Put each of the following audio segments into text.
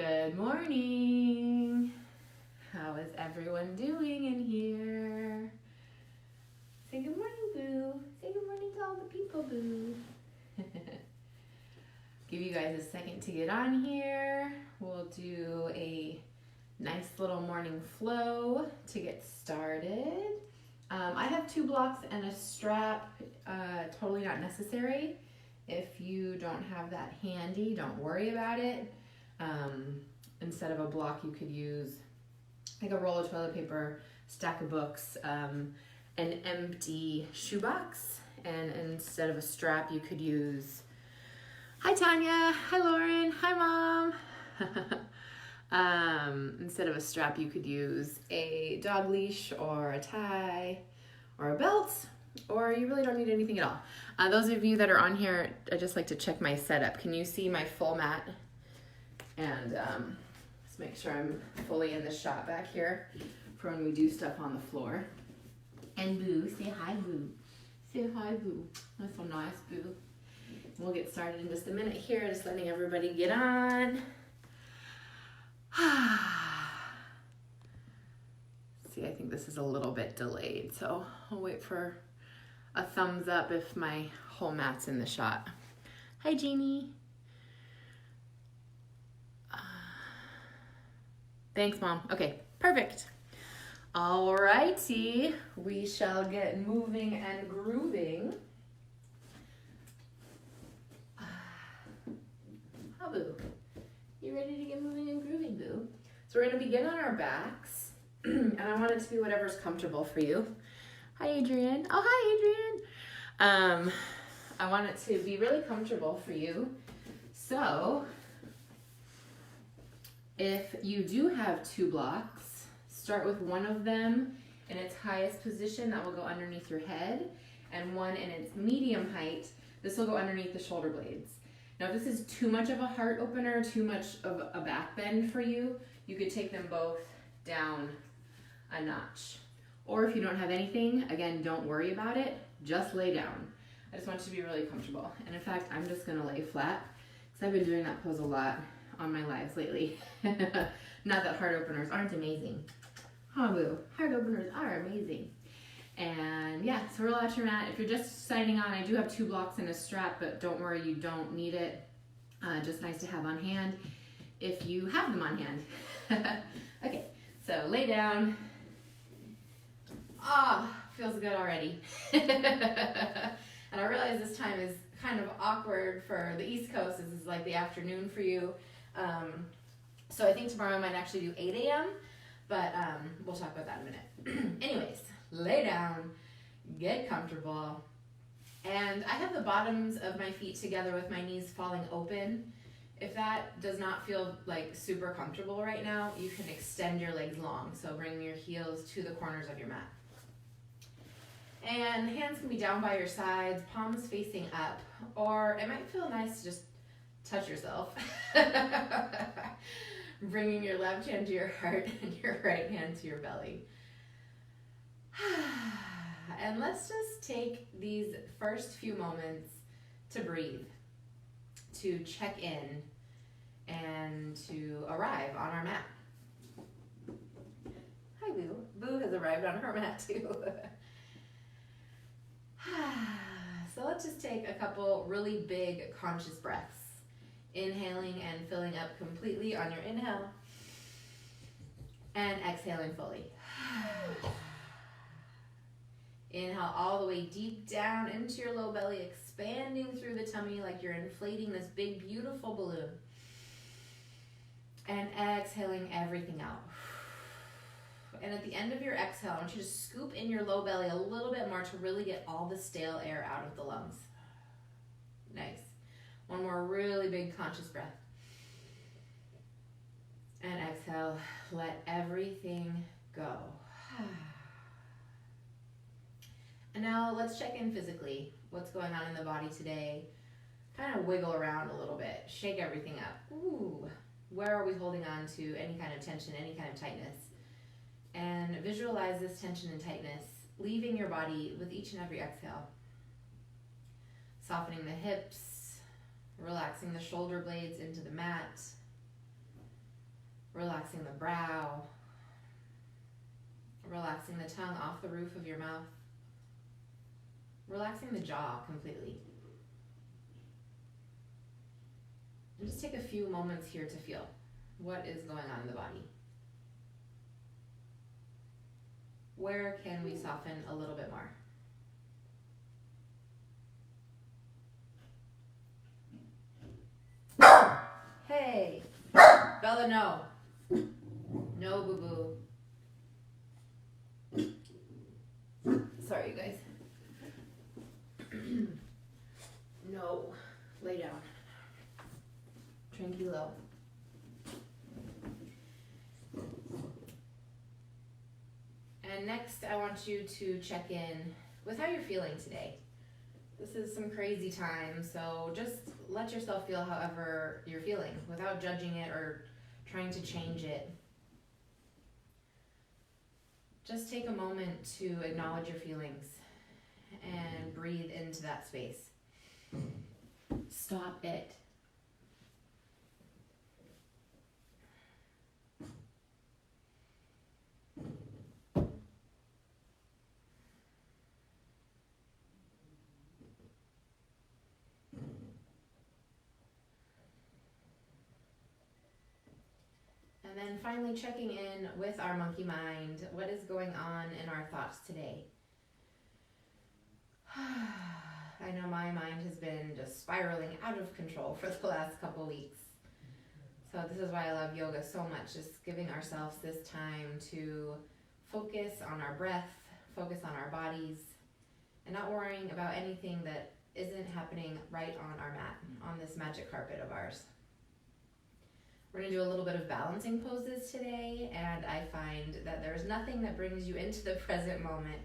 Good morning. How is everyone doing in here? Say good morning, Boo. Say good morning to all the people, Boo. Give you guys a second to get on here. We'll do a nice little morning flow to get started. I have 2 blocks and a strap, totally not necessary. If you don't have that handy, don't worry about it. Instead of a block, you could use like a roll of toilet paper, stack of books, an empty shoebox, and instead of a strap, you could use, hi Tanya, hi Lauren, hi Mom. Instead of a strap, you could use a dog leash or a tie or a belt, or you really don't need anything at all. Those of you that are on here, I just like to check my setup. Can you see my full mat? And let's make sure I'm fully in the shot back here for when we do stuff on the floor. And Boo, say hi, Boo. Say hi, Boo. That's so nice, Boo. We'll get started in just a minute here, just letting everybody get on. See, I think this is a little bit delayed, so I'll wait for a thumbs up if my whole mat's in the shot. Hi, Jeannie. Thanks, Mom. Okay, perfect. Alrighty, we shall get moving and grooving. How, Boo? You ready to get moving and grooving, Boo? So we're gonna begin on our backs, and I want it to be whatever's comfortable for you. Hi, Adrian. Oh, hi, Adrian. I want it to be really comfortable for you. So if you do have 2 blocks, start with one of them in its highest position, that will go underneath your head, and one in its medium height, this will go underneath the shoulder blades. Now, if this is too much of a heart opener, too much of a back bend for you, you could take them both down a notch. Or if you don't have anything, again, don't worry about it, just lay down. I just want you to be really comfortable. And in fact, I'm just gonna lay flat, because I've been doing that pose a lot on my lives lately. Not that heart openers aren't amazing. Huh, Boo? Heart openers are amazing. And yeah, so roll out your mat. If you're just signing on, I do have 2 blocks and a strap, but don't worry, you don't need it. Just nice to have on hand if you have them on hand. Okay, so lay down. Feels good already. And I realize this time is kind of awkward for the East Coast. This is like the afternoon for you. So I think tomorrow I might actually do 8 a.m., but we'll talk about that in a minute. Anyways, lay down, get comfortable. And I have the bottoms of my feet together with my knees falling open. If that does not feel like super comfortable right now, you can extend your legs long. So bring your heels to the corners of your mat. And hands can be down by your sides, palms facing up, or it might feel nice to just touch yourself. Bringing your left hand to your heart and your right hand to your belly. And let's just take these first few moments to breathe, to check in, and to arrive on our mat. Hi, Boo. Boo has arrived on her mat too. So let's just take a couple really big conscious breaths. Inhaling and filling up completely on your inhale, and exhaling fully. Inhale all the way deep down into your low belly, expanding through the tummy like you're inflating this big, beautiful balloon. And exhaling everything out. And at the end of your exhale, I want you to scoop in your low belly a little bit more to really get all the stale air out of the lungs. Nice. One more really big conscious breath. And exhale, let everything go. And now let's check in physically. What's going on in the body today? Kind of wiggle around a little bit. Shake everything up. Ooh, where are we holding on to any kind of tension, any kind of tightness? And visualize this tension and tightness leaving your body with each and every exhale. Softening the hips, relaxing the shoulder blades into the mat. Relaxing the brow. Relaxing the tongue off the roof of your mouth. Relaxing the jaw completely. And just take a few moments here to feel what is going on in the body. Where can we soften a little bit more? Hey, Bella, no. No, boo-boo. Sorry, you guys. No, lay down. Tranquilo. And next, I want you to check in with how you're feeling today. This is some crazy time, so just let yourself feel however you're feeling without judging it or trying to change it. Just take a moment to acknowledge your feelings and breathe into that space. Stop it. And then finally checking in with our monkey mind. What is going on in our thoughts today? I know my mind has been just spiraling out of control for the last couple weeks. So this is why I love yoga so much, just giving ourselves this time to focus on our breath, focus on our bodies, and not worrying about anything that isn't happening right on our mat, on this magic carpet of ours. We're going to do a little bit of balancing poses today, and I find that there's nothing that brings you into the present moment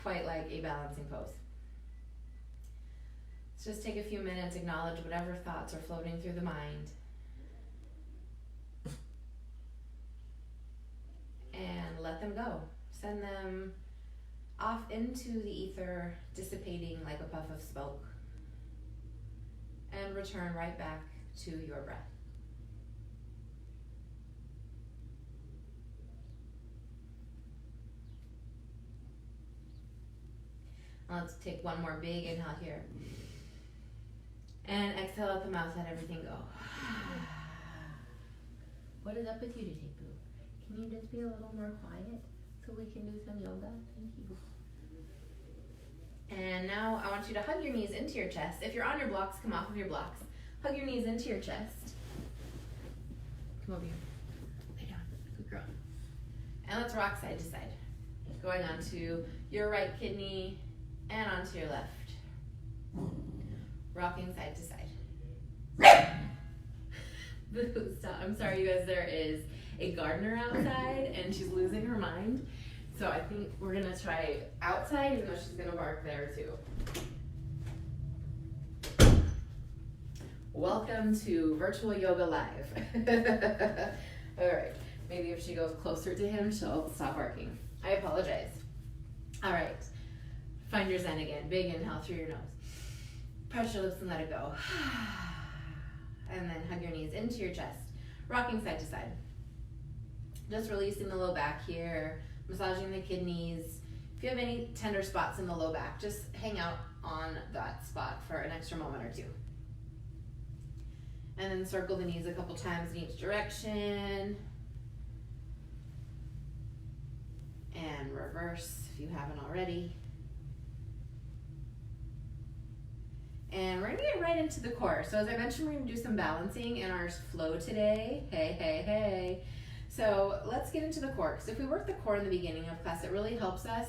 quite like a balancing pose. So just take a few minutes, acknowledge whatever thoughts are floating through the mind, and let them go. Send them off into the ether, dissipating like a puff of smoke, and return right back to your breath. Let's take one more big inhale here. And exhale out the mouth, let everything go. What is up with you today, boo? Can you just be a little more quiet so we can do some yoga? Thank you. And now I want you to hug your knees into your chest. If you're on your blocks, come off of your blocks. Hug your knees into your chest. Come over here. Lay down. Good girl. And let's rock side to side. Going onto your right kidney and onto your left. Rocking side to side. Boo, stop. I'm sorry, you guys. There is a gardener outside, and she's losing her mind. So I think we're going to try outside, even though she's going to bark there, too. Welcome to Virtual Yoga Live. All right. Maybe if she goes closer to him, she'll stop barking. I apologize. All right. Find your zen again. Big inhale through your nose. Press your lips and let it go. And then hug your knees into your chest. Rocking side to side. Just releasing the low back here. Massaging the kidneys. If you have any tender spots in the low back, just hang out on that spot for an extra moment or two. And then circle the knees a couple times in each direction. And reverse if you haven't already. And we're going to get right into the core. So as I mentioned, we're going to do some balancing in our flow today. Hey. So let's get into the core. Because if we work the core in the beginning of class, it really helps us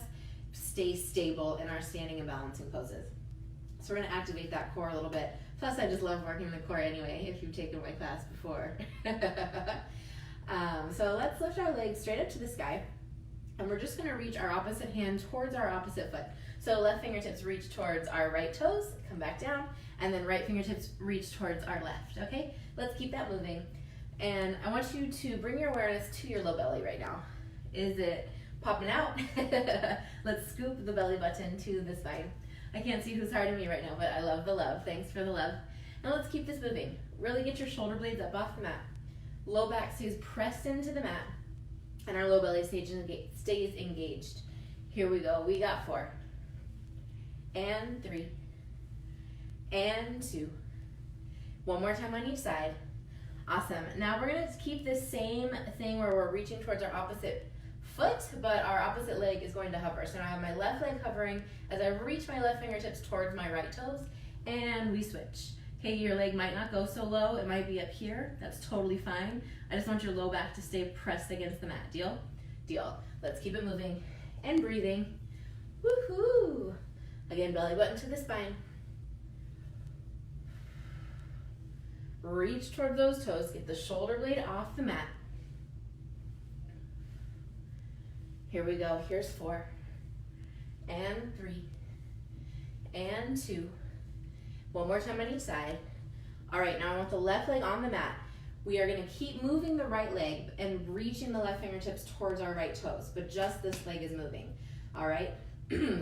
stay stable in our standing and balancing poses. So we're going to activate that core a little bit. Plus, I just love working the core anyway, if you've taken my class before. So let's lift our legs straight up to the sky. And we're just going to reach our opposite hand towards our opposite foot. So left fingertips reach towards our right toes, come back down, and then right fingertips reach towards our left, okay? Let's keep that moving. And I want you to bring your awareness to your low belly right now. Is it popping out? Let's scoop the belly button to the spine. I can't see who's hard on me right now, but I love the love. Thanks for the love. And let's keep this moving. Really get your shoulder blades up off the mat. Low back stays pressed into the mat, and our low belly stays engaged. Here we go. We got 4, and 3, and 2. One more time on each side. Awesome. Now we're going to keep this same thing where we're reaching towards our opposite foot, but our opposite leg is going to hover. So now I have my left leg hovering as I reach my left fingertips towards my right toes, and we switch. Okay, your leg might not go so low. It might be up here. That's totally fine. I just want your low back to stay pressed against the mat. Deal? Deal. Let's keep it moving and breathing. Woohoo! Again, belly button to the spine. Reach toward those toes. Get the shoulder blade off the mat. Here we go. Here's 4, and 3, and 2. One more time on each side. All right, now I want the left leg on the mat. We are going to keep moving the right leg and reaching the left fingertips towards our right toes, but just this leg is moving. All right,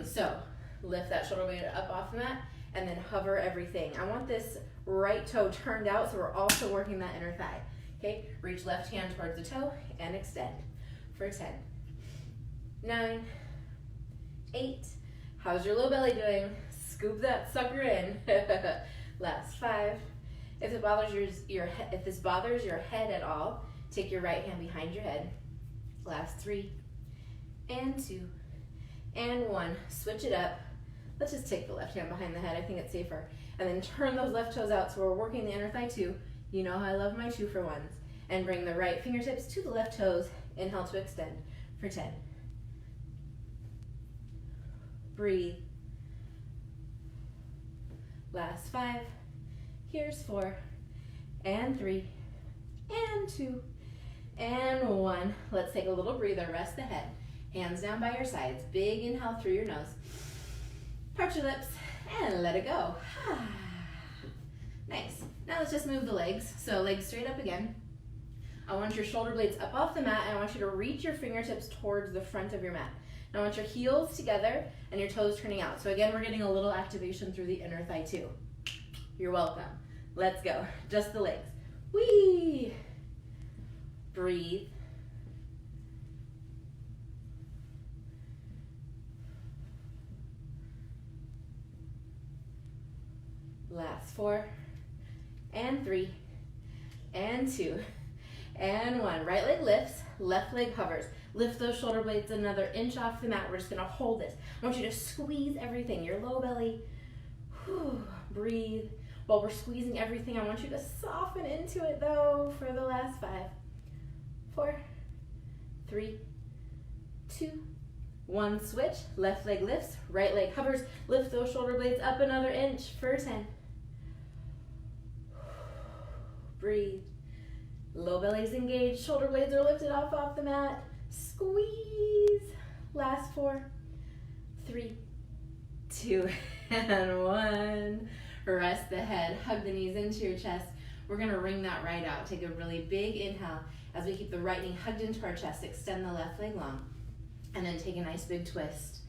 so lift that shoulder blade up off the mat and then hover everything. I want this right toe turned out, so we're also working that inner thigh. Okay, reach left hand towards the toe and extend for 10, 9, 8. How's your low belly doing? Scoop that sucker in. Last 5. If this bothers your head at all, take your right hand behind your head. Last 3, and 2, and 1. Switch it up. Let's just take the left hand behind the head. I think it's safer. And then turn those left toes out so we're working the inner thigh too. You know how I love my 2-for-1s. And bring the right fingertips to the left toes. Inhale to extend for 10. Breathe. Last 5. Here's 4, and 3, and 2, and 1. Let's take a little breather. Rest the head. Hands down by your sides. Big inhale through your nose. Part your lips and let it go. Nice. Now let's just move the legs. So legs straight up again. I want your shoulder blades up off the mat, and I want you to reach your fingertips towards the front of your mat. Now I want your heels together and your toes turning out. So again, we're getting a little activation through the inner thigh too. You're welcome. Let's go. Just the legs. Whee! Breathe. Last 4, and 3, and 2, and 1. Right leg lifts, left leg hovers. Lift those shoulder blades another inch off the mat. We're just gonna hold this. I want you to squeeze everything. Your low belly. Whew. Breathe. While we're squeezing everything, I want you to soften into it though for the last 5, 4, 3, 2, 1. Switch. Left leg lifts, right leg hovers. Lift those shoulder blades up another inch for 10. Breathe. Low belly's engaged. Shoulder blades are lifted off the mat. Squeeze. Last 4, 3, 2, and 1. Rest the head. Hug the knees into your chest. We're going to wring that right out. Take a really big inhale as we keep the right knee hugged into our chest. Extend the left leg long. And then take a nice big twist.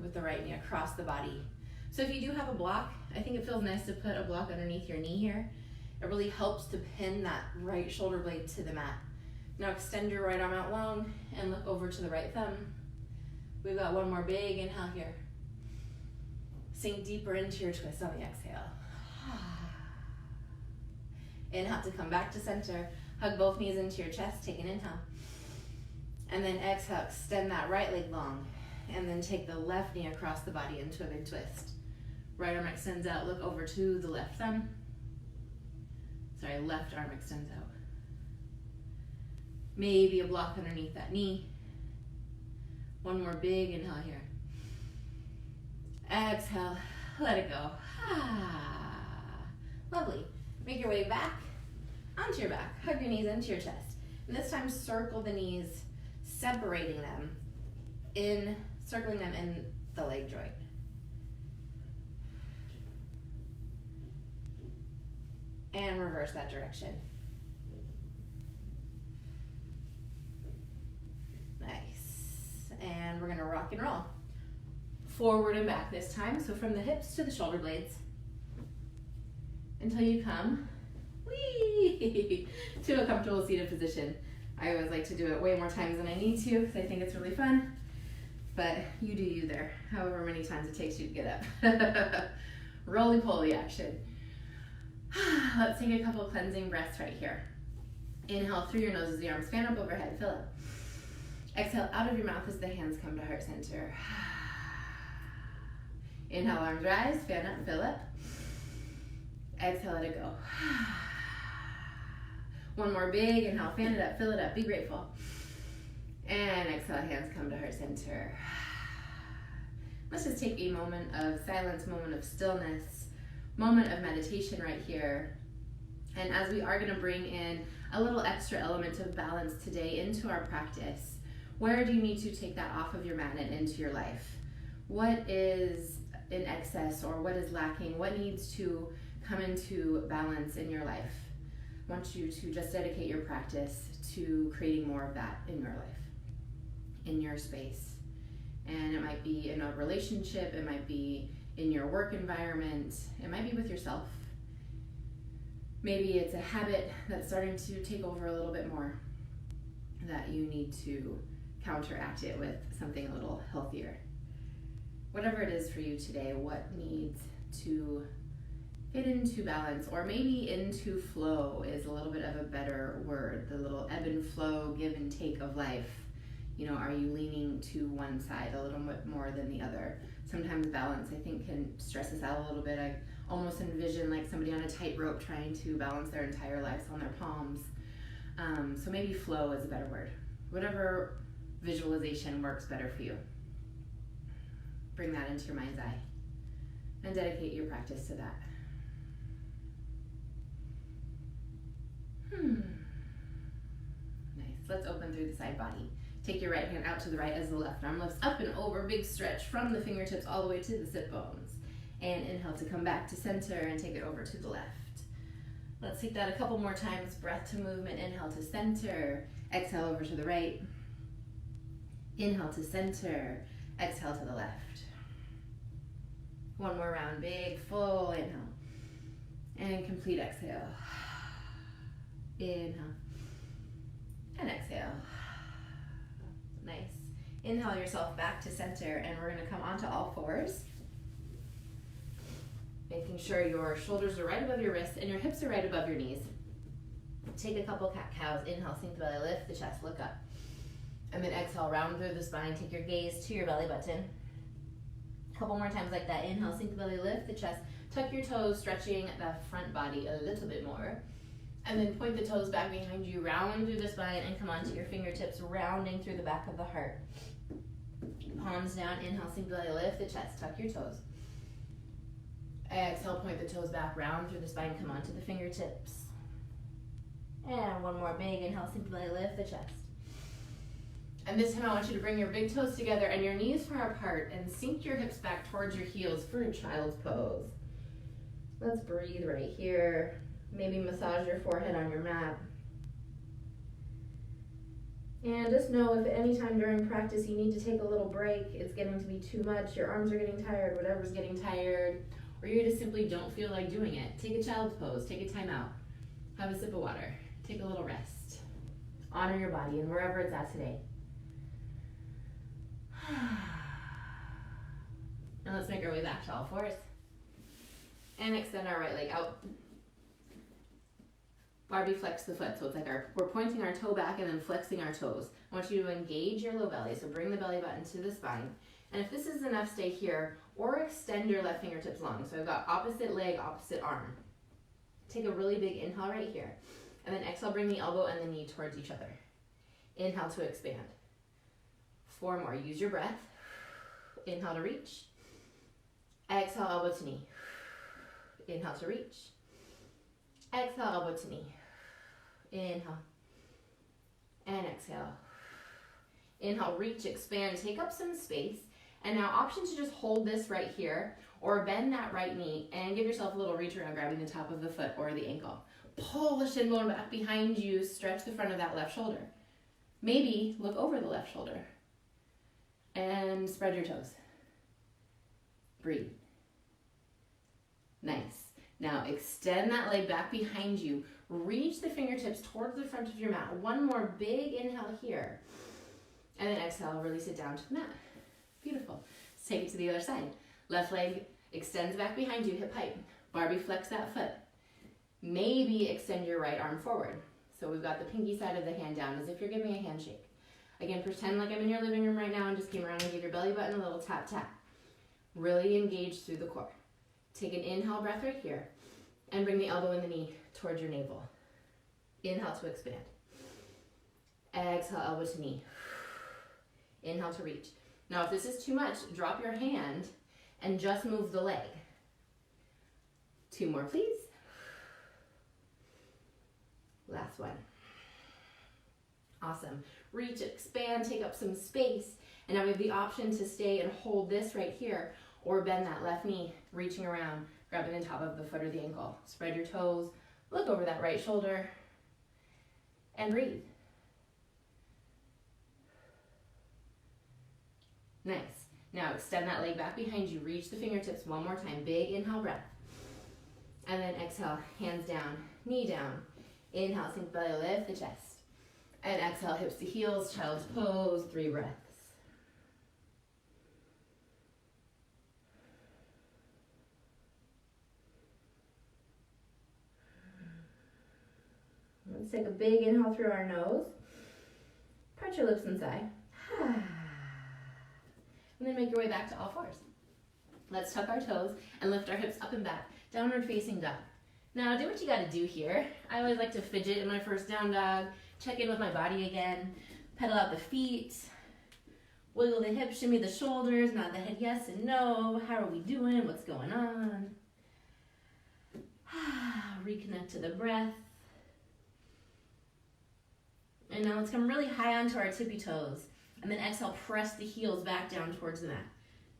With the right knee across the body. So if you do have a block, I think it feels nice to put a block underneath your knee here. It really helps to pin that right shoulder blade to the mat. Now extend your right arm out long and look over to the right thumb. We've got one more big inhale here. Sink deeper into your twist on the exhale. Inhale to come back to center. Hug both knees into your chest. Take an inhale. And then exhale, extend that right leg long. And then take the left knee across the body into a big twist. Right arm extends out. Look over to the left thumb. Sorry, left arm extends out. Maybe a block underneath that knee. One more big inhale here. Exhale, let it go. Lovely. Make your way back onto your back. Hug your knees into your chest. And this time circle the knees, separating them circling them in the leg joint. And reverse that direction. Nice. And we're gonna rock and roll. Forward and back this time. So from the hips to the shoulder blades until you come, whee, to a comfortable seated position. I always like to do it way more times than I need to because I think it's really fun. But you do you there, however many times it takes you to get up. Roly-poly action. Let's take a couple of cleansing breaths right here. Inhale through your nose as the arms fan up overhead, fill up. Exhale out of your mouth as the hands come to heart center. Inhale, arms rise, fan up, fill up. Exhale, let it go. One more big inhale, fan it up, fill it up, be grateful. And exhale, hands come to heart center. Let's just take a moment of silence, moment of stillness, moment of meditation right here. And as we are going to bring in a little extra element of balance today into our practice, where do you need to take that off of your mat and into your life? What is in excess or what is lacking? What needs to come into balance in your life? I want you to just dedicate your practice to creating more of that in your life, in your space. And it might be in a relationship, it might be in your work environment, it might be with yourself. Maybe it's a habit that's starting to take over a little bit more that you need to counteract it with something a little healthier. Whatever it is for you today, what needs to get into balance, or maybe into flow is a little bit of a better word, the little ebb and flow, give and take of life. You know, are you leaning to one side a little bit more than the other? Sometimes balance, I think, can stress us out a little bit. I almost envision like somebody on a tightrope trying to balance their entire lives on their palms. So maybe flow is a better word. Whatever visualization works better for you. Bring that into your mind's eye and dedicate your practice to that. Nice. Let's open through the side body. Take your right hand out to the right as the left arm lifts up and over. Big stretch from the fingertips all the way to the sit bones. And inhale to come back to center and take it over to the left. Let's take that a couple more times. Breath to movement. Inhale to center. Exhale over to the right. Inhale to center. Exhale to the left. One more round. Big, full inhale. And complete exhale. Inhale. And exhale. Nice. Inhale yourself back to center, and we're going to come onto all fours. Making sure your shoulders are right above your wrists and your hips are right above your knees. Take a couple cat-cows. Inhale, sink the belly, lift the chest, look up. And then exhale, round through the spine. Take your gaze to your belly button. A couple more times like that. Inhale, sink the belly, lift the chest. Tuck your toes, stretching the front body a little bit more. And then point the toes back behind you, round through the spine, and come onto your fingertips, rounding through the back of the heart. Palms down, inhale, sink the belly, lift the chest, tuck your toes. Exhale, point the toes back, round through the spine, come onto the fingertips. And one more big inhale, sink the belly, lift the chest. And this time I want you to bring your big toes together and your knees far apart and sink your hips back towards your heels for a child's pose. Let's breathe right here. Maybe massage your forehead on your mat. And just know if at any time during practice you need to take a little break, it's getting to be too much, your arms are getting tired, whatever's getting tired, or you just simply don't feel like doing it, take a child's pose, take a time out, have a sip of water, take a little rest. Honor your body and wherever it's at today. And let's make our way back to all fours. And extend our right leg out. Barbie flex the foot, so it's like we're pointing our toe back and then flexing our toes. I want you to engage your low belly, so bring the belly button to the spine. And if this is enough, stay here, or extend your left fingertips long. So I've got opposite leg, opposite arm. Take a really big inhale right here. And then exhale, bring the elbow and the knee towards each other. Inhale to expand. 4 more, use your breath. Inhale to reach. Exhale, elbow to knee. Inhale to reach. Exhale, elbow to knee. Inhale. And exhale. Inhale, reach, expand, take up some space. And now option to just hold this right here or bend that right knee and give yourself a little reach around, grabbing the top of the foot or the ankle. Pull the shin bone back behind you, stretch the front of that left shoulder. Maybe look over the left shoulder and spread your toes. Breathe. Nice. Now extend that leg back behind you. Reach the fingertips towards the front of your mat. One more big inhale here. And then exhale, release it down to the mat. Beautiful. Let's take it to the other side. Left leg extends back behind you, hip height. Barbie flex that foot. Maybe extend your right arm forward. So we've got the pinky side of the hand down as if you're giving a handshake. Again, pretend like I'm in your living room right now and just came around and gave your belly button a little tap, tap. Really engage through the core. Take an inhale breath right here and bring the elbow and the knee towards your navel. Inhale to expand. Exhale, elbow to knee. Inhale to reach. Now, if this is too much, drop your hand and just move the leg. 2 more, please. Last one. Awesome. Reach, expand, take up some space. And now we have the option to stay and hold this right here or bend that left knee, reaching around, grabbing the top of the foot or the ankle. Spread your toes, look over that right shoulder, and breathe. Nice. Now extend that leg back behind you. Reach the fingertips one more time. Big inhale breath. And then exhale, hands down, knee down. Inhale, sink belly, lift the chest. And exhale, hips to heels, child's pose, 3 breaths. Let's take a big inhale through our nose. Part your lips inside. And then make your way back to all fours. Let's tuck our toes and lift our hips up and back. Downward facing dog. Now do what you gotta do here. I always like to fidget in my first down dog. Check in with my body again. Pedal out the feet. Wiggle the hips, shimmy the shoulders, nod the head yes and no. How are we doing? What's going on? Reconnect to the breath. And now let's come really high onto our tippy toes. And then exhale, press the heels back down towards the mat.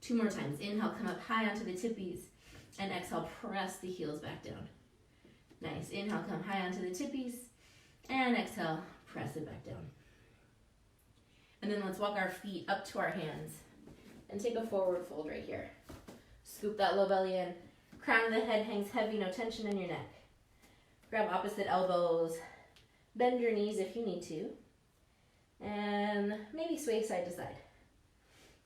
2 more times. Inhale, come up high onto the tippies. And exhale, press the heels back down. Nice. Inhale, come high onto the tippies. And exhale, press it back down. And then let's walk our feet up to our hands. And take a forward fold right here. Scoop that low belly in. Crown of the head hangs heavy, no tension in your neck. Grab opposite elbows. Bend your knees if you need to. And maybe sway side to side.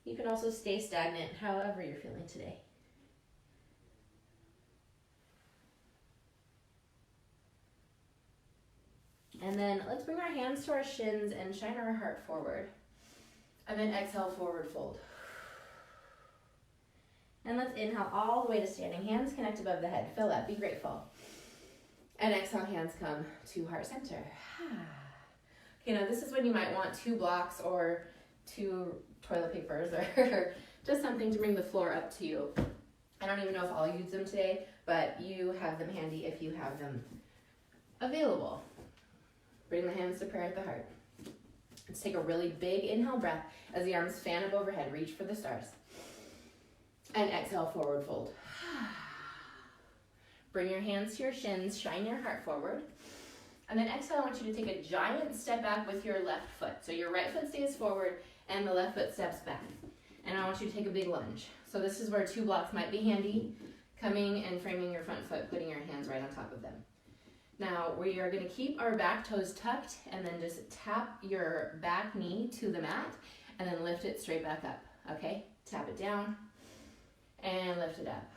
You can also stay stagnant however you're feeling today. And then let's bring our hands to our shins and shine our heart forward. And then exhale, forward fold. And let's inhale all the way to standing. Hands connect above the head. Feel that. Be grateful. And exhale, hands come to heart center. Okay, now this is when you might want 2 blocks or 2 toilet papers or just something to bring the floor up to you. I don't even know if I'll use them today, but you have them handy if you have them available. Bring the hands to prayer at the heart. Let's take a really big inhale breath as the arms fan up overhead. Reach for the stars. And exhale, forward fold. Bring your hands to your shins, shine your heart forward. And then exhale, I want you to take a giant step back with your left foot. So your right foot stays forward and the left foot steps back. And I want you to take a big lunge. So this is where 2 blocks might be handy. Coming and framing your front foot, putting your hands right on top of them. Now we are going to keep our back toes tucked and then just tap your back knee to the mat and then lift it straight back up. Okay? Tap it down and lift it up.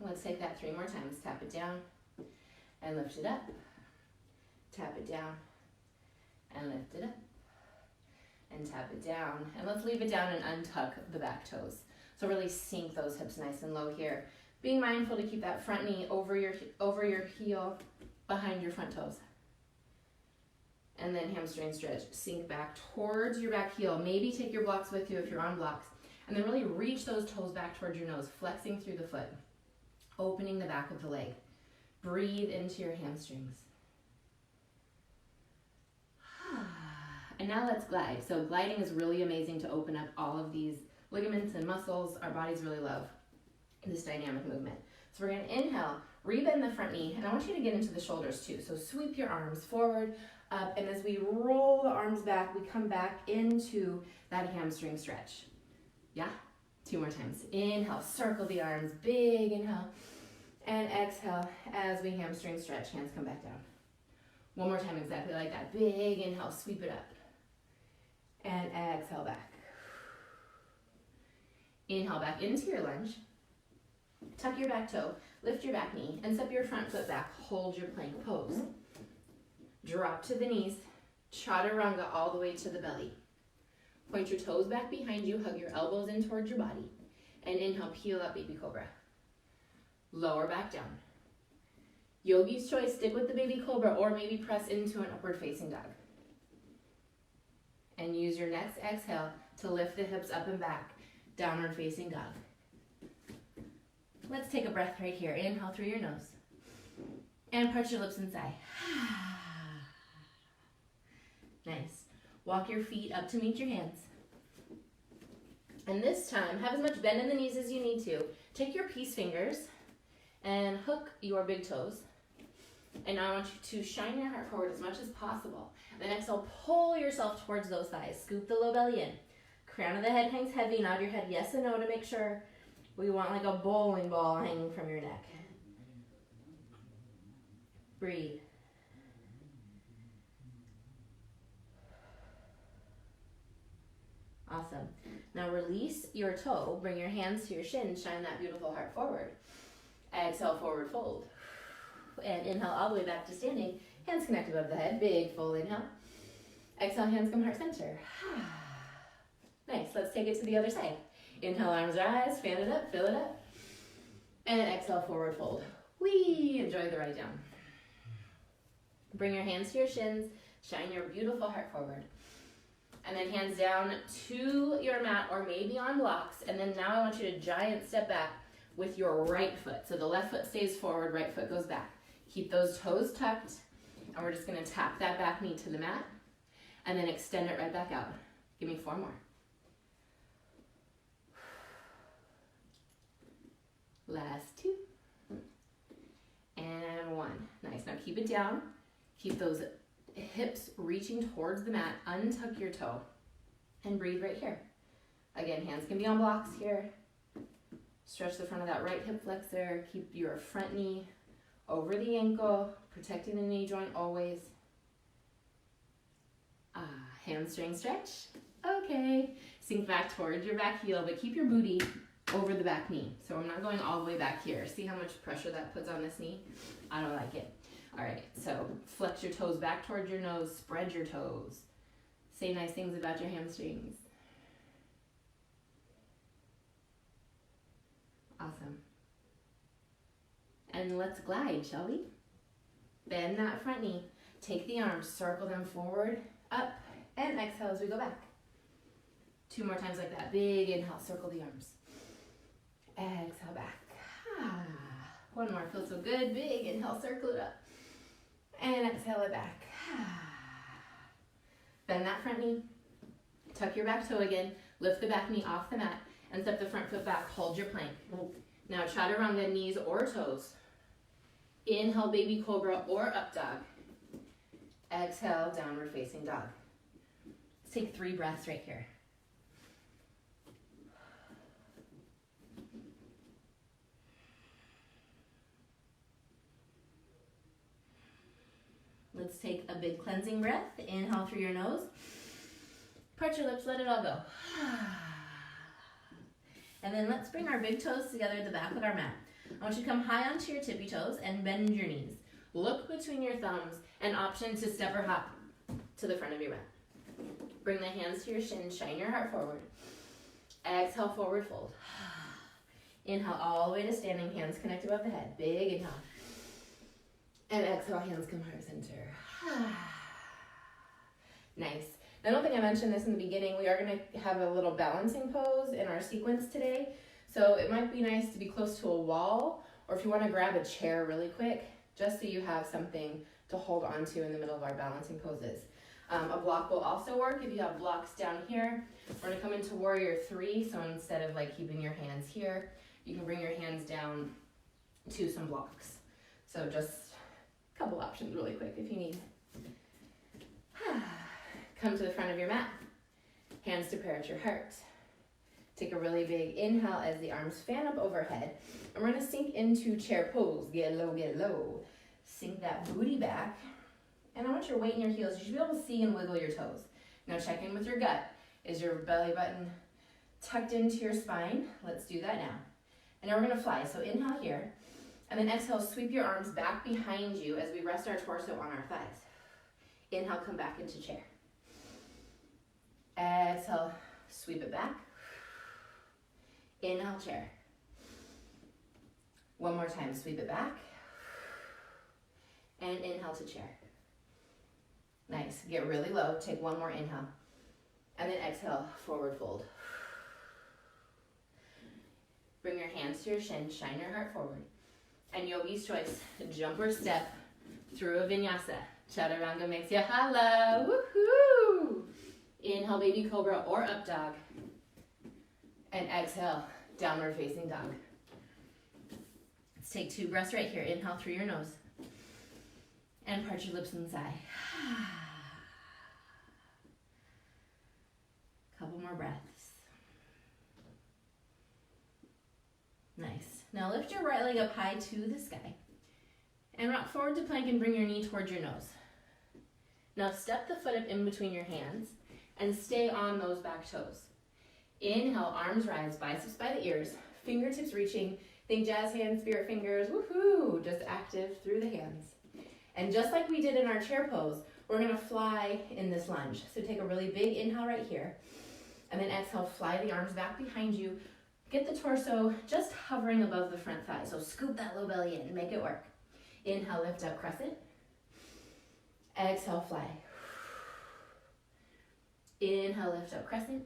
Let's take that 3 more times. Tap it down and lift it up. Tap it down and lift it up. And tap it down. And let's leave it down and untuck the back toes. So really sink those hips nice and low here. Being mindful to keep that front knee over your heel, behind your front toes. And then hamstring stretch. Sink back towards your back heel. Maybe take your blocks with you if you're on blocks. And then really reach those toes back towards your nose, flexing through the foot. Opening the back of the leg. Breathe into your hamstrings. And now let's glide. So gliding is really amazing to open up all of these ligaments and muscles our bodies really love in this dynamic movement. So we're going to inhale, rebend the front knee, and I want you to get into the shoulders too. So sweep your arms forward, up, and as we roll the arms back, we come back into that hamstring stretch. Yeah? 2 more times. Inhale, circle the arms, big inhale, and exhale as we hamstring stretch. Hands come back down. One more time, exactly like that. Big inhale, sweep it up. And exhale back. Inhale back into your lunge. Tuck your back toe, lift your back knee, and step your front foot back. Hold your plank pose. Drop to the knees. Chaturanga all the way to the belly. Point your toes back behind you, hug your elbows in towards your body. And inhale, peel up, baby cobra. Lower back down. Yogi's choice, stick with the baby cobra or maybe press into an upward facing dog. And use your next exhale to lift the hips up and back, downward facing dog. Let's take a breath right here. Inhale through your nose. And parch your lips and sigh. Nice. Walk your feet up to meet your hands. And this time, have as much bend in the knees as you need to. Take your peace fingers and hook your big toes. And now I want you to shine your heart forward as much as possible. Then exhale, pull yourself towards those thighs. Scoop the low belly in. Crown of the head hangs heavy. Nod your head yes and no to make sure. We want like a bowling ball hanging from your neck. Breathe. Awesome. Now release your toe. Bring your hands to your shins. Shine that beautiful heart forward. Exhale, forward fold. And inhale all the way back to standing. Hands connect above the head. Big full inhale. Exhale, hands come heart center. Nice. Let's take it to the other side. Inhale, arms rise. Fan it up. Fill it up. And exhale, forward fold. Whee! Enjoy the ride down. Bring your hands to your shins. Shine your beautiful heart forward. And then hands down to your mat or maybe on blocks. And then now I want you to giant step back with your right foot. So the left foot stays forward, right foot goes back. Keep those toes tucked. And we're just going to tap that back knee to the mat. And then extend it right back out. Give me 4 more. Last 2. And 1. Nice. Now keep it down. Keep those hips reaching towards the mat. Untuck your toe. And breathe right here. Again, hands can be on blocks here. Stretch the front of that right hip flexor. Keep your front knee over the ankle, protecting the knee joint always. Hamstring stretch. Okay. Sink back towards your back heel, but keep your booty over the back knee. So I'm not going all the way back here. See how much pressure that puts on this knee? I don't like it. All right, so flex your toes back towards your nose, spread your toes. Say nice things about your hamstrings. Awesome. And let's glide, shall we? Bend that front knee. Take the arms, circle them forward, up, and exhale as we go back. 2 more times like that. Big inhale, circle the arms. Exhale back. 1 more, feels so good. Big inhale, circle it up. And exhale it back. Bend that front knee. Tuck your back toe again. Lift the back knee off the mat and step the front foot back. Hold your plank. Now chaturanga, knees or toes. Inhale, baby cobra or up dog. Exhale, downward facing dog. Let's take 3 breaths right here. Let's take a big cleansing breath. Inhale through your nose. Part your lips, let it all go. And then let's bring our big toes together at the back of our mat. I want you to come high onto your tippy toes and bend your knees. Look between your thumbs and option to step or hop to the front of your mat. Bring the hands to your shins, shine your heart forward. Exhale, forward fold. Inhale all the way to standing, hands connect above the head. Big inhale. And exhale, hands come heart center. Nice. I don't think I mentioned this in the beginning. We are going to have a little balancing pose in our sequence today. So it might be nice to be close to a wall, or if you want to grab a chair really quick, just so you have something to hold on to in the middle of our balancing poses. A block will also work if you have blocks down here. We're going to come into Warrior 3, so instead of like keeping your hands here, you can bring your hands down to some blocks. So just a couple options really quick if you need. Come to the front of your mat. Hands to prayer at your heart. Take a really big inhale as the arms fan up overhead. And we're going to sink into chair pose. Get low, get low. Sink that booty back. And I want your weight in your heels. You should be able to see and wiggle your toes. Now check in with your gut. Is your belly button tucked into your spine? Let's do that now. And now we're gonna fly. So inhale here, and then exhale, sweep your arms back behind you as we rest our torso on our thighs. Inhale, come back into chair. Exhale, sweep it back. Inhale, chair. One more time, sweep it back. And inhale to chair. Nice, get really low, take one more inhale. And then exhale, forward fold. Bring your hands to your shin, shine your heart forward. And yogi's choice, jump or step through a vinyasa. Chaturanga makes you holla, woohoo! Inhale, baby cobra or up dog. And exhale, downward facing dog. Let's take 2 breaths right here. Inhale through your nose. And part your lips and sigh. Couple more breaths. Nice. Now lift your right leg up high to the sky. And rock forward to plank and bring your knee towards your nose. Now step the foot up in between your hands and stay on those back toes. Inhale, arms rise, biceps by the ears, fingertips reaching. Think jazz hands, spirit fingers, woohoo! Just active through the hands. And just like we did in our chair pose, we're gonna fly in this lunge. So take a really big inhale right here. And then exhale, fly the arms back behind you. Get the torso just hovering above the front thigh. So scoop that low belly in and make it work. Inhale, lift up, crescent. Exhale, fly. Inhale, lift up, crescent.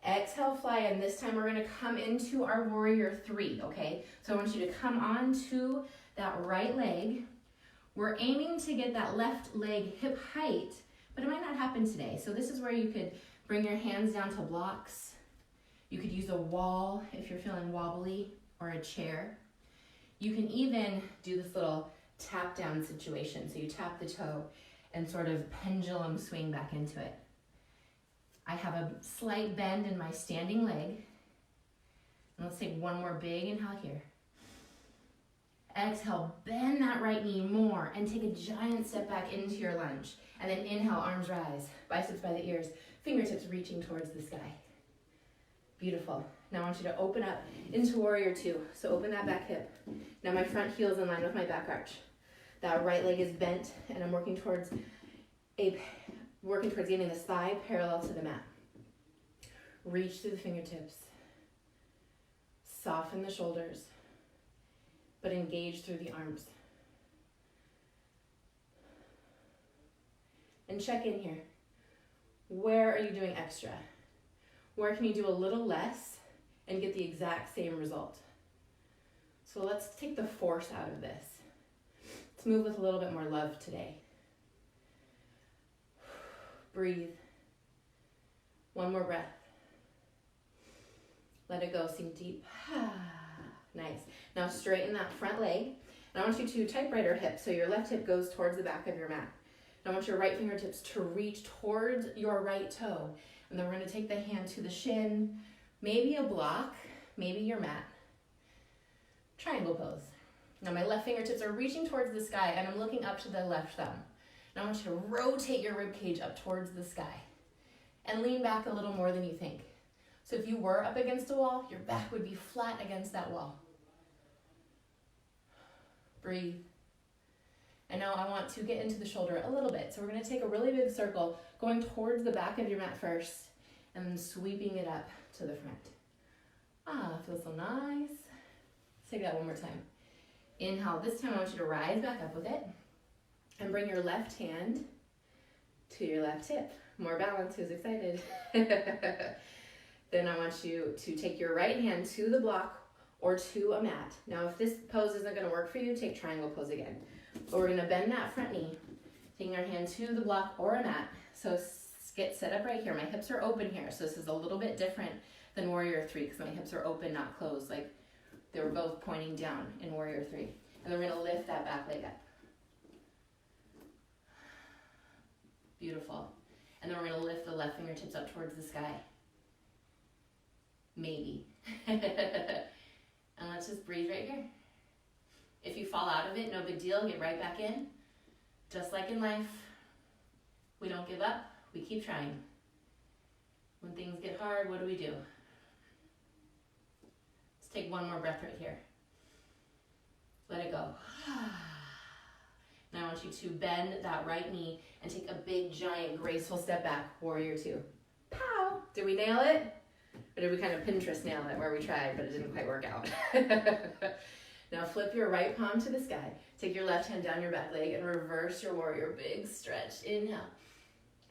Exhale, fly, and this time we're gonna come into our warrior 3, okay? So I want you to come onto that right leg. We're aiming to get that left leg hip height, but it might not happen today. So this is where you could bring your hands down to blocks. You could use a wall if you're feeling wobbly, or a chair. You can even do this little tap down situation. So you tap the toe and sort of pendulum swing back into it. I have a slight bend in my standing leg. And let's take one more big inhale here. Exhale, bend that right knee more and take a giant step back into your lunge. And then inhale, arms rise, biceps by the ears, fingertips reaching towards the sky. Beautiful. Now I want you to open up into warrior 2. So open that back hip. Now my front heel is in line with my back arch. That right leg is bent and I'm working towards getting this thigh parallel to the mat. Reach through the fingertips. Soften the shoulders, but engage through the arms. And check in here. Where are you doing extra? Where can you do a little less and get the exact same result? So let's take the force out of this. Let's move with a little bit more love today. Breathe. One more breath. Let it go, sink deep. Nice. Now straighten that front leg. And I want you to typewriter hip, so your left hip goes towards the back of your mat. And I want your right fingertips to reach towards your right toe. And then we're gonna take the hand to the shin, maybe a block, maybe your mat. Triangle pose. Now my left fingertips are reaching towards the sky and I'm looking up to the left thumb. Now I want you to rotate your rib cage up towards the sky and lean back a little more than you think. So if you were up against a wall, your back would be flat against that wall. Breathe. And now I want to get into the shoulder a little bit. So we're gonna take a really big circle, going towards the back of your mat first, and then sweeping it up to the front. Feels so nice. Let's take that one more time. Inhale, this time I want you to rise back up with it, and bring your left hand to your left hip. More balance, who's excited? Then I want you to take your right hand to the block or to a mat. Now if this pose isn't gonna work for you, take triangle pose again. But we're gonna bend that front knee, taking our hand to the block or a mat. So get set up right here. My hips are open here, so this is a little bit different than warrior 3 because my hips are open, not closed, like they were both pointing down in warrior 3. And then we're gonna lift that back leg up. Beautiful. And then we're gonna lift the left fingertips up towards the sky. Maybe. And let's just breathe right here. If you fall out of it, no big deal, get right back in. Just like in life, we don't give up, we keep trying. When things get hard, what do? Let's take one more breath right here. Let it go. Now I want you to bend that right knee and take a big, giant, graceful step back, warrior two. Pow! Did we nail it? Or did we kind of Pinterest nail it where we tried, but it didn't quite work out? Now flip your right palm to the sky. Take your left hand down your back leg and reverse your warrior, big stretch. Inhale.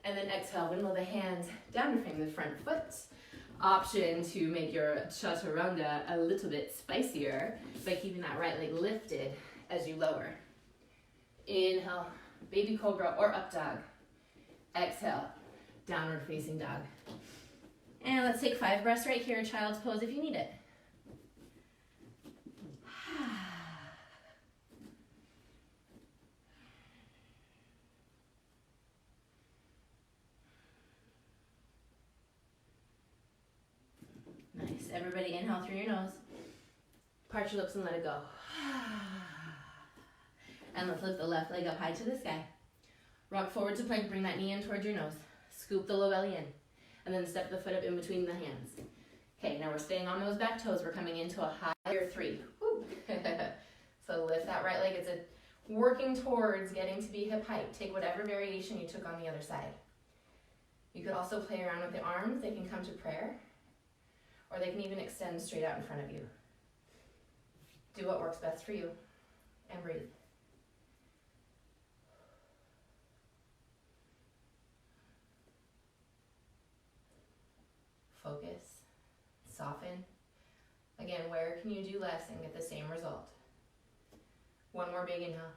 And then exhale, windmill the hands down your frame, the front foot. Option to make your chaturanga a little bit spicier by keeping that right leg lifted as you lower. Inhale, baby cobra or up dog. Exhale, downward facing dog. And let's take 5 breaths right here, child's pose if you need it. Nice. Everybody inhale through your nose. Part your lips and let it go. And let's lift the left leg up high to the sky. Rock forward to plank, bring that knee in towards your nose. Scoop the low belly in. And then step the foot up in between the hands. Okay, now we're staying on those back toes. We're coming into a higher 3. So lift that right leg. It's working towards getting to be hip height. Take whatever variation you took on the other side. You could also play around with the arms. They can come to prayer. Or they can even extend straight out in front of you. Do what works best for you. And breathe. Focus, soften. Again, where can you do less and get the same result? One more big inhale.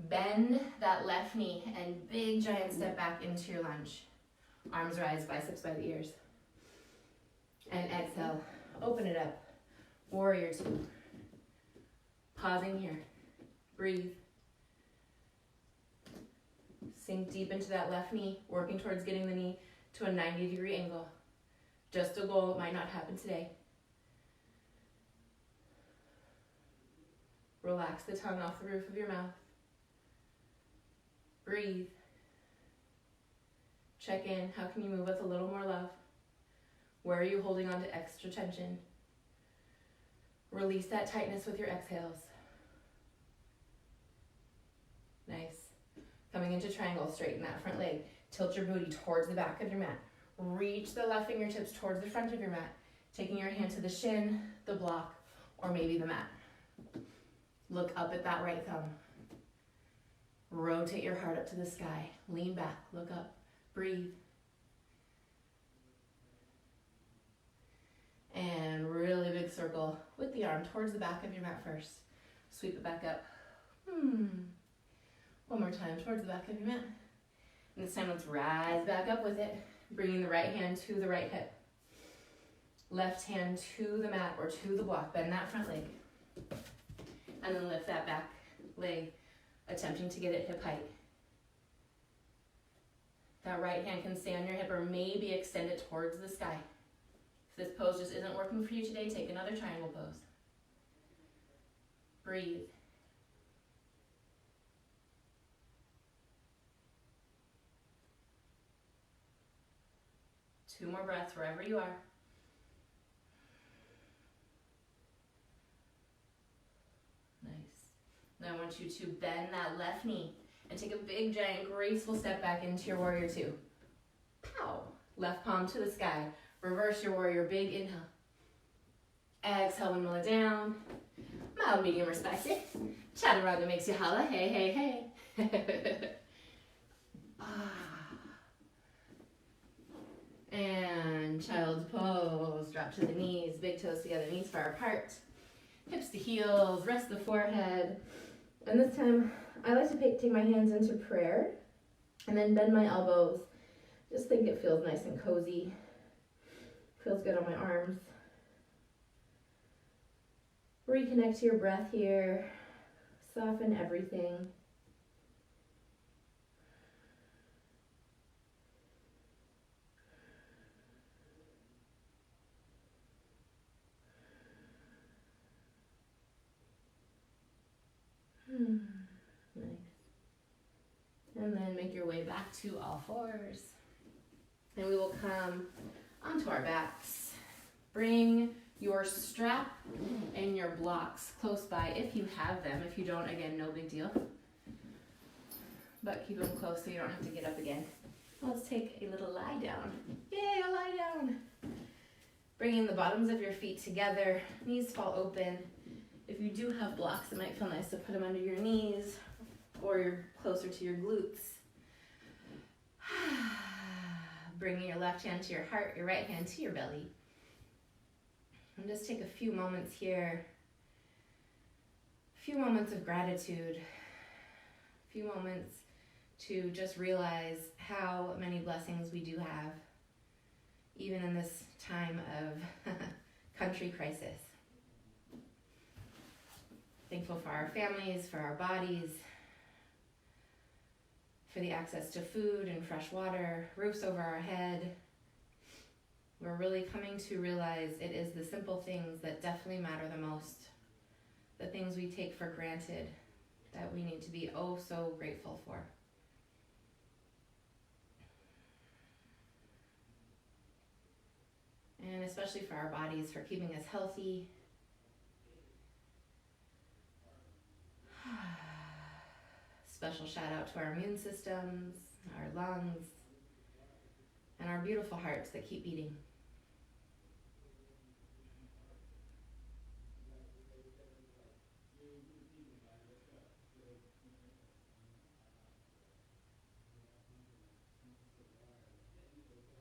Bend that left knee and big giant step back into your lunge. Arms rise, biceps by the ears. And exhale, open it up. Warrior two. Pausing here. Breathe. Sink deep into that left knee, working towards getting the knee to a 90-degree angle. Just a goal, it might not happen today. Relax the tongue off the roof of your mouth. Breathe. Check in, how can you move with a little more love? Where are you holding on to extra tension? Release that tightness with your exhales. Nice. Coming into triangle, straighten that front leg. Tilt your booty towards the back of your mat. Reach the left fingertips towards the front of your mat, taking your hand to the shin, the block, or maybe the mat. Look up at that right thumb. Rotate your heart up to the sky. Lean back, look up, breathe. And really big circle with the arm towards the back of your mat first. Sweep it back up. One more time towards the back of your mat. And this time let's rise back up with it. Bringing the right hand to the right hip. Left hand to the mat or to the block. Bend that front leg. And then lift that back leg, attempting to get it hip height. That right hand can stay on your hip or maybe extend it towards the sky. If this pose just isn't working for you today, take another triangle pose. Breathe. Two more breaths wherever you are. Nice. Now I want you to bend that left knee and take a big, giant, graceful step back into your warrior two. Pow! Left palm to the sky. Reverse your warrior, big inhale. Exhale, windmill it down. Mild, medium, or spicy. Chaturanga makes you holla, hey, hey, hey. And child's pose, drop to the knees, big toes together, knees far apart. Hips to heels, rest the forehead. And this time, I like to take my hands into prayer and then bend my elbows. Just think it feels nice and cozy. Feels good on my arms. Reconnect to your breath here. Soften everything. Nice. And then make your way back to all fours. And we will come onto our backs. Bring your strap and your blocks close by if you have them. If you don't, again, no big deal. But keep them close so you don't have to get up again. Let's take a little lie down. Yay, a lie down. Bringing the bottoms of your feet together, knees fall open. If you do have blocks, it might feel nice to put them under your knees or you're closer to your glutes. Bringing your left hand to your heart, your right hand to your belly. And just take a few moments here. A few moments of gratitude. A few moments to just realize how many blessings we do have, even in this time of country crisis. Thankful for our families, for our bodies, for the access to food and fresh water, roofs over our head. We're really coming to realize it is the simple things that definitely matter the most, the things we take for granted that we need to be oh so grateful for. And especially for our bodies, for keeping us healthy. Special shout out to our immune systems, our lungs, and our beautiful hearts that keep beating.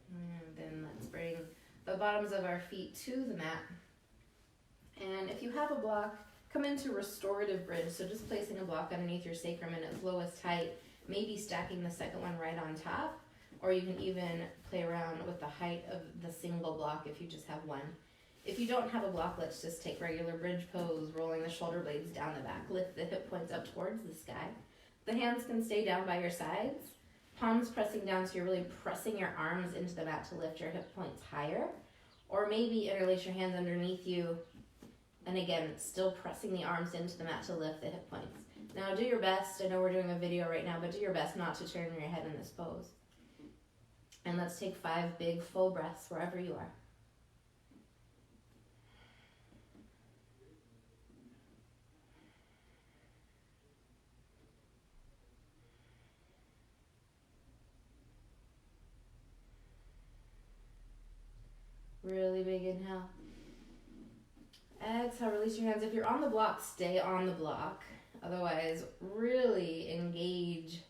And then let's bring the bottoms of our feet to the mat. And if you have a block, come into restorative bridge. So just placing a block underneath your sacrum in its lowest height, maybe stacking the second one right on top, or you can even play around with the height of the single block if you just have one. If you don't have a block, let's just take regular bridge pose, rolling the shoulder blades down the back. Lift the hip points up towards the sky. The hands can stay down by your sides. Palms pressing down, so you're really pressing your arms into the mat to lift your hip points higher. Or maybe interlace your hands underneath you. And again, still pressing the arms into the mat to lift the hip points. Now do your best, I know we're doing a video right now, but do your best not to turn your head in this pose. And let's take 5 big full breaths wherever you are. Really big inhale. Exhale, release your hands. If you're on the block, stay on the block. Otherwise, really engage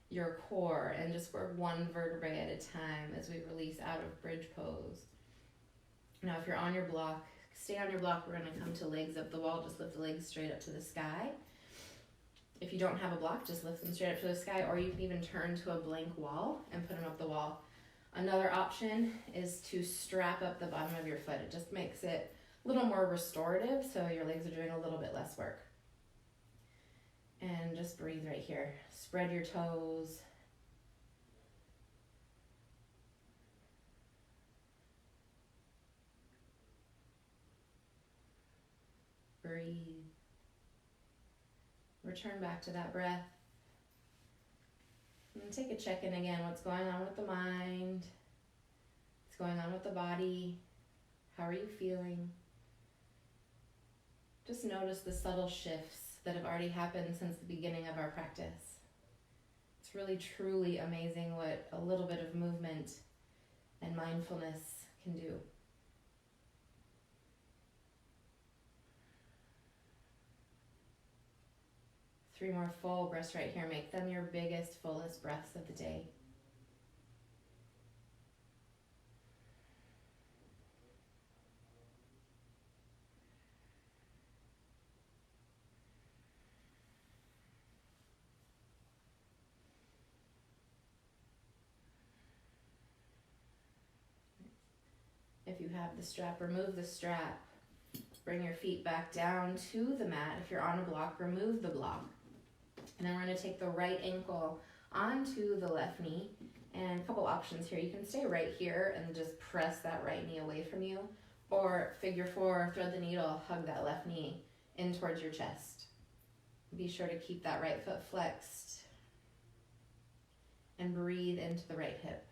your core and just work one vertebrae at a time as we release out of bridge pose. Now, if you're on your block, stay on your block. We're going to come to legs up the wall. Just lift the legs straight up to the sky. If you don't have a block, just lift them straight up to the sky, or you can even turn to a blank wall and put them up the wall. Another option is to strap up the bottom of your foot. It just makes it a little more restorative, so your legs are doing a little bit less work. And just breathe right here. Spread your toes. Breathe. Return back to that breath. And take a check-in again. What's going on with the mind? What's going on with the body? How are you feeling? Just notice the subtle shifts that have already happened since the beginning of our practice. It's really, truly amazing what a little bit of movement and mindfulness can do. Three more full breaths right here. Make them your biggest, fullest breaths of the day. If you have the strap, remove the strap. Bring your feet back down to the mat. If you're on a block, remove the block. And then we're going to take the right ankle onto the left knee. And a couple options here. You can stay right here and just press that right knee away from you. Or figure 4, thread the needle, hug that left knee in towards your chest. Be sure to keep that right foot flexed. and breathe into the right hip.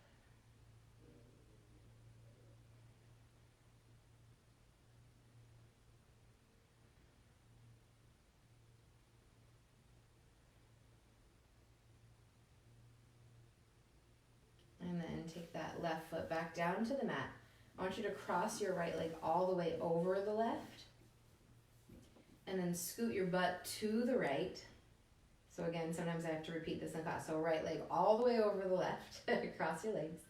And then take that left foot back down to the mat. I want you to cross your right leg all the way over the left. And then scoot your butt to the right. So again, sometimes I have to repeat this in class. So right leg all the way over the left, across your legs.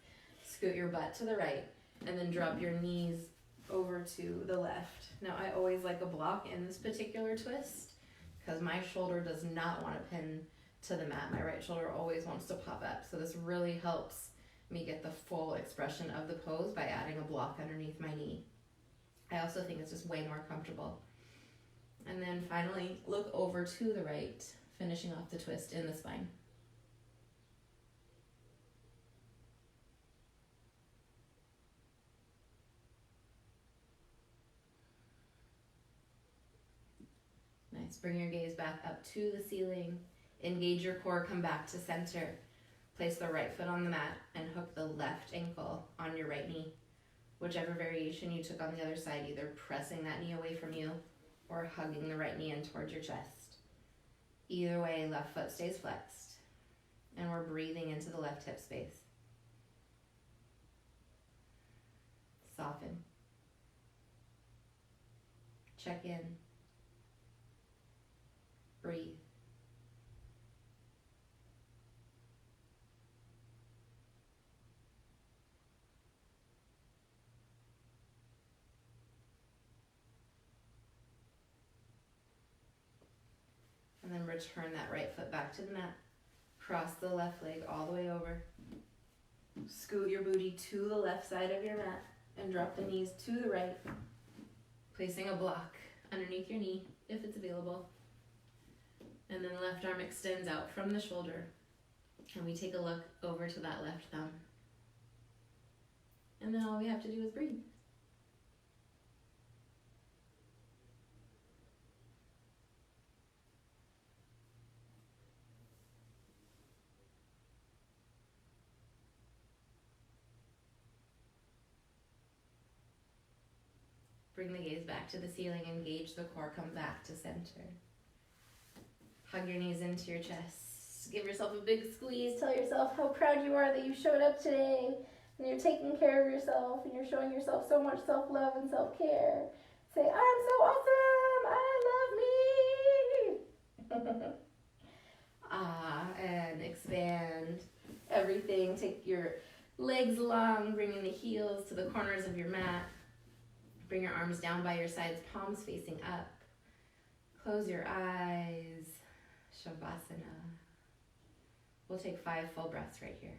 Scoot your butt to the right. And then drop your knees over to the left. Now I always like a block in this particular twist because my shoulder does not want to pin to the mat. My right shoulder always wants to pop up. So this really helps me get the full expression of the pose by adding a block underneath my knee. I also think it's just way more comfortable. And then finally, look over to the right, finishing off the twist in the spine. Nice. Bring your gaze back up to the ceiling. Engage your core, come back to center. Place the right foot on the mat and hook the left ankle on your right knee. Whichever variation you took on the other side, either pressing that knee away from you or hugging the right knee in towards your chest. Either way, left foot stays flexed. And we're breathing into the left hip space. Soften. Check in. Breathe. And then return that right foot back to the mat. Cross the left leg all the way over. Scoot your booty to the left side of your mat and drop the knees to the right, placing a block underneath your knee if it's available. And then the left arm extends out from the shoulder and we take a look over to that left thumb. And then all we have to do is breathe. Bring the gaze back to the ceiling, engage the core, come back to center. Hug your knees into your chest. Give yourself a big squeeze. Tell yourself how proud you are that you showed up today and you're taking care of yourself and you're showing yourself so much self-love and self-care. Say, I'm so awesome. I love me. And expand everything. Take your legs long, bringing the heels to the corners of your mat. Bring your arms down by your sides, palms facing up. Close your eyes. Shavasana. We'll take 5 full breaths right here.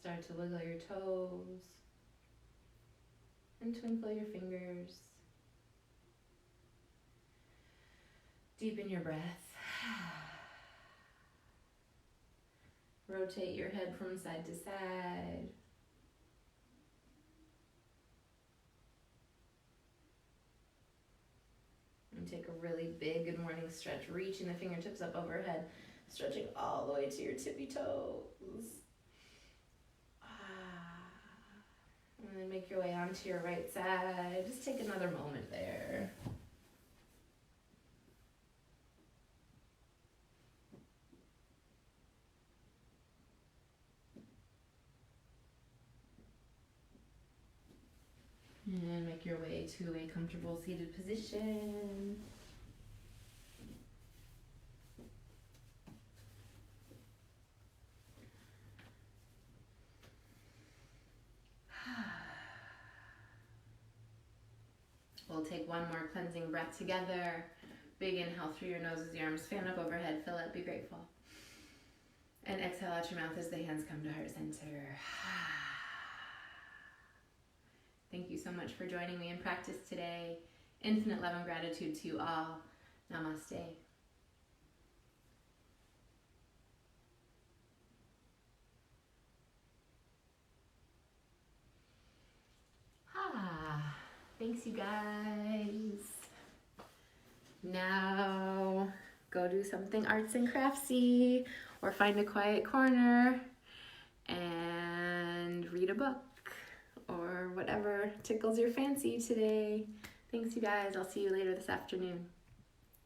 Start to wiggle your toes and twinkle your fingers. Deepen your breath. Rotate your head from side to side. And take a really big good morning stretch, reaching the fingertips up overhead, stretching all the way to your tippy toes. And then make your way onto your right side. Just take another moment there. And make your way to a comfortable seated position. we'll take one more cleansing breath together. Big inhale through your nose as the arms fan up overhead. Fill it, be grateful. And exhale out your mouth as the hands come to heart center. Thank you so much for joining me in practice today. Infinite love and gratitude to you all. Namaste. Thanks, you guys. Now go do something arts and craftsy, or find a quiet corner and read a book or whatever tickles your fancy today. Thanks, you guys. I'll see you later this afternoon.